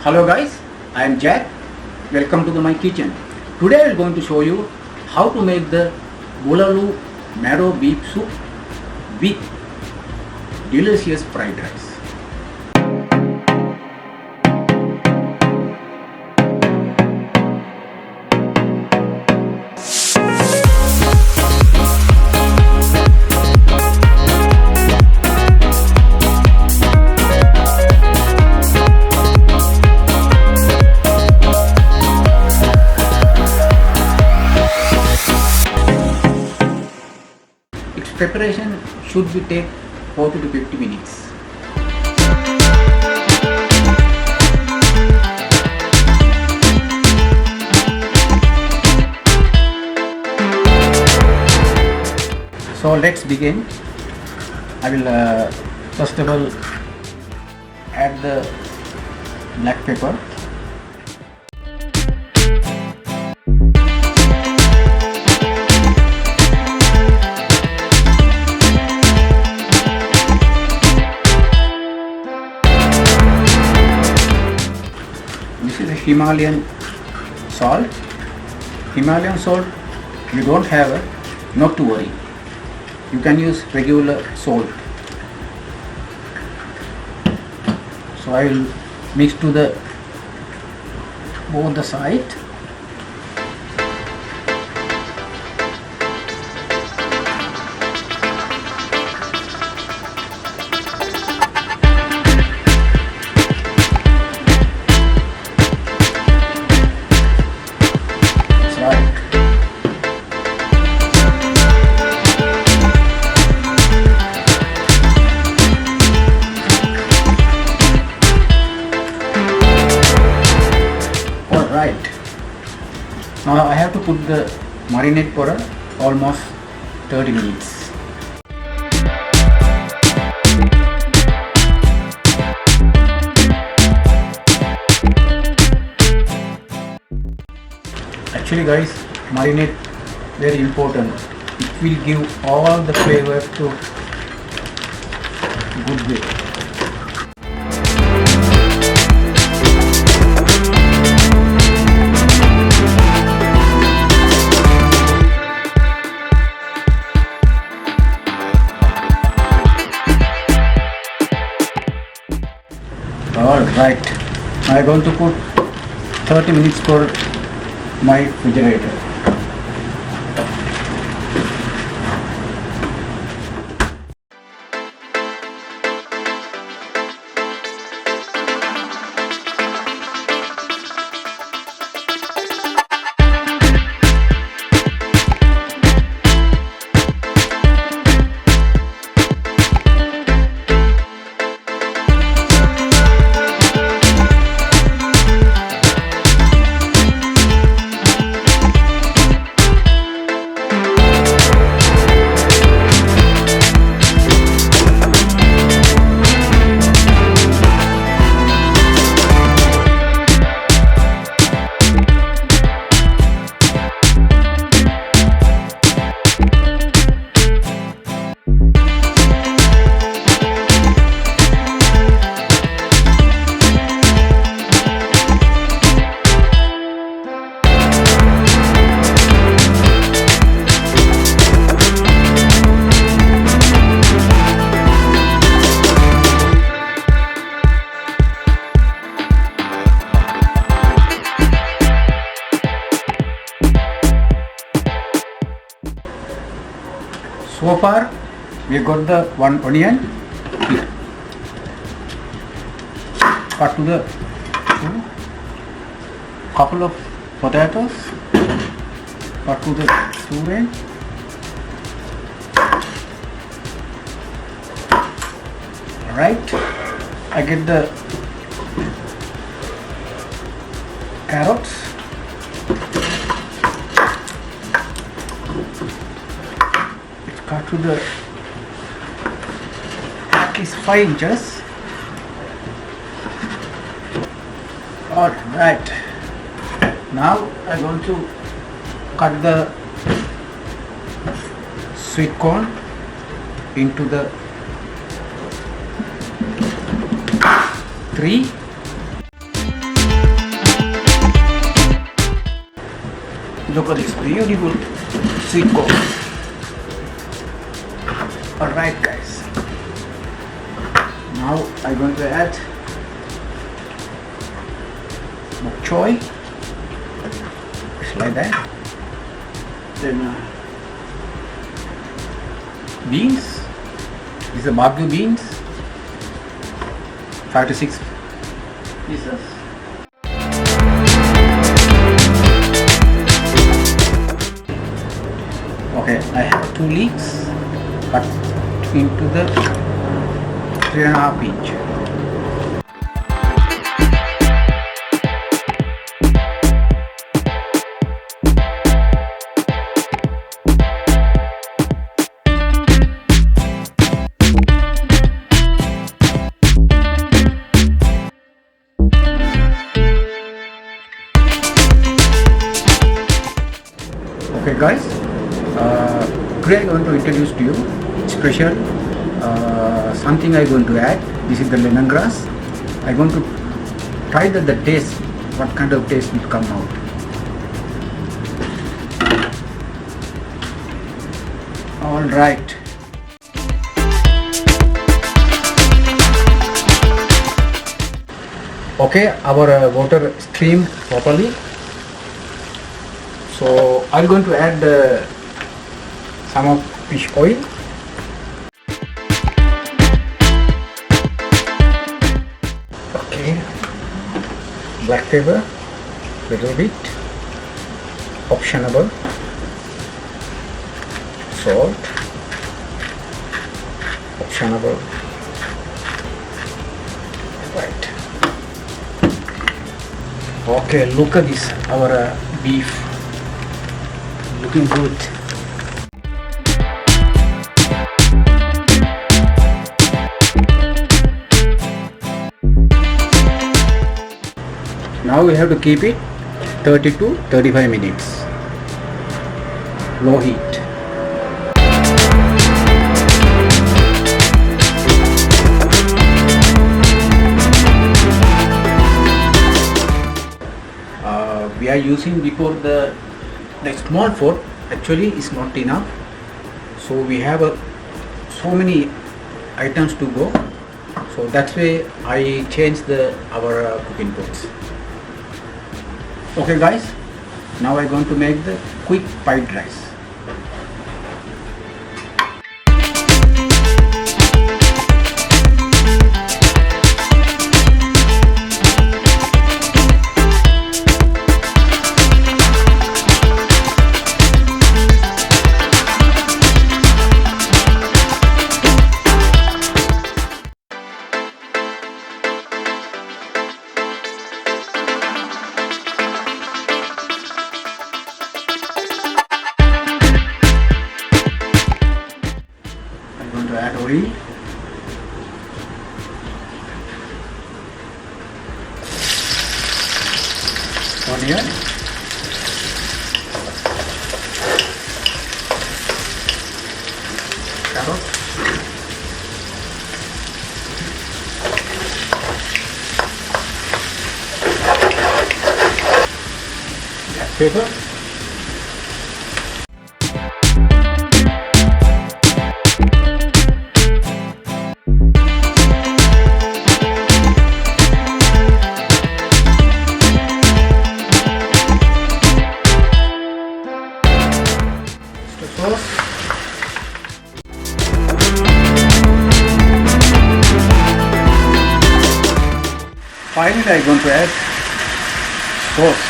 Hello guys, I am Jack. Welcome to my kitchen. Today I am going to show you how to make the BULALO marrow beef soup with delicious fried rice. Its preparation should be take 40 to 50 minutes. So let's begin. I will first of all add the black pepper. This is a Himalayan salt. Himalayan salt, you don't have it, not to worry. You can use regular salt. So I will mix to the both the side. Right. Now I have to put the marinade for almost 30 minutes. Actually guys, marinade very important. It will give all the flavor to good way. Alright, I am going to put 30 minutes for my refrigerator. So far we got the one onion, cut to the couple of potatoes, cut to the surge. Alright, I get the carrots. Cut to the at least 5 inches. Alright, now I'm going to cut the sweet corn into the 3 Look at this beautiful sweet corn. Alright guys, now I'm going to add bok choy, just like that. Then beans, these are barbecue beans, 5 to 6 pieces. Okay, I have 2 leeks cut into the 3.5 inch. Okay guys, today I'm going to introduce to you special something I'm going to add. This is the lemongrass. I'm going to try the taste, what kind of taste will come out. Alright. Okay, our water steamed properly. So I'm going to add some of fish oil. Okay, black pepper, little bit, optionable, salt, optionable, right. Okay, look at this, our beef. Looking good. Now we have to keep it 30 to 35 minutes. Low heat. We are using before the small fork actually is not enough, so we have so many items to go, so that's why I changed our cooking pots. Okay guys, now I'm going to make the quick fried rice. To add oil, onion, carrot, black pepper, sauce, finally I'm going to add sauce.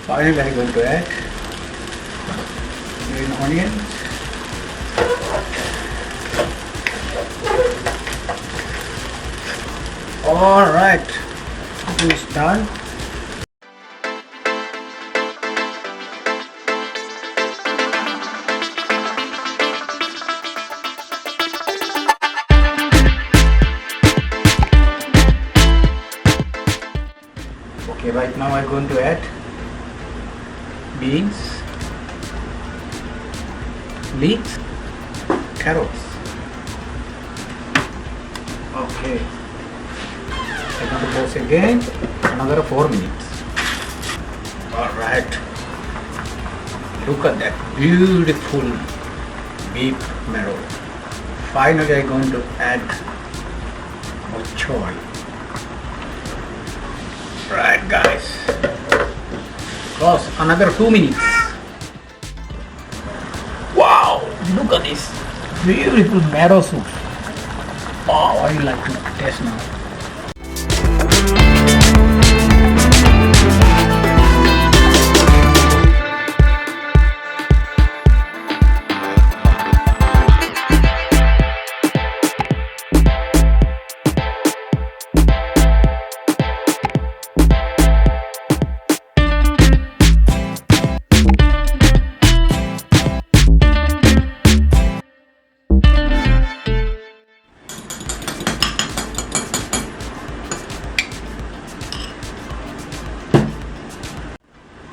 Finally I'm going to add green onion, all right, cooking is done. Okay, right now I'm going to add beans, leeks, carrots. Okay. Second pause again. Another 4 minutes. Alright. Look at that beautiful beef marrow. Finally I am going to add more choy. Right guys. Pause another 2 minutes. Wow! Look at this beautiful marrow soup. Oh, I like to taste now.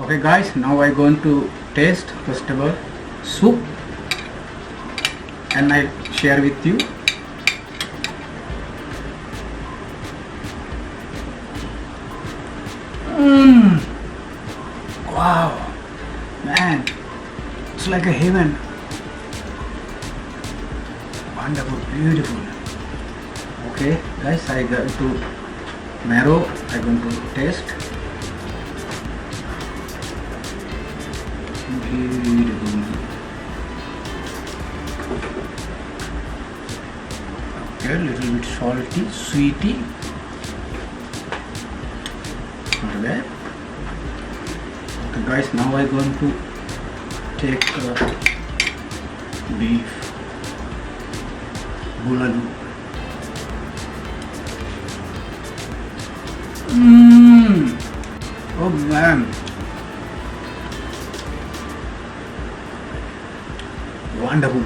Okay guys, now I am going to taste first of all soup and I share with you. Wow, man, it's like a heaven. Wonderful, beautiful. Okay guys, I got to marrow. I am going to taste. Beautiful. Okay, little bit salty, sweety. Not bad. Okay guys, now I am going to take beef BULALO. Oh man. Wonderful.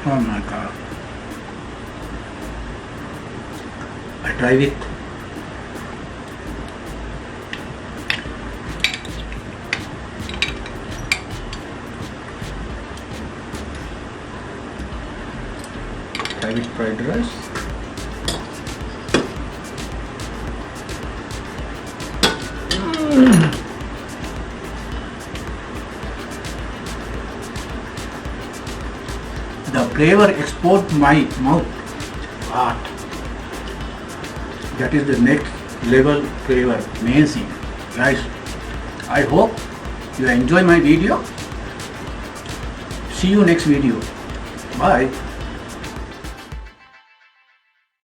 Oh my god. I tried it. Try with fried rice. The flavor export my mouth. What? That is the next level flavor. Amazing. Guys, I hope you enjoy my video. See you next video. Bye.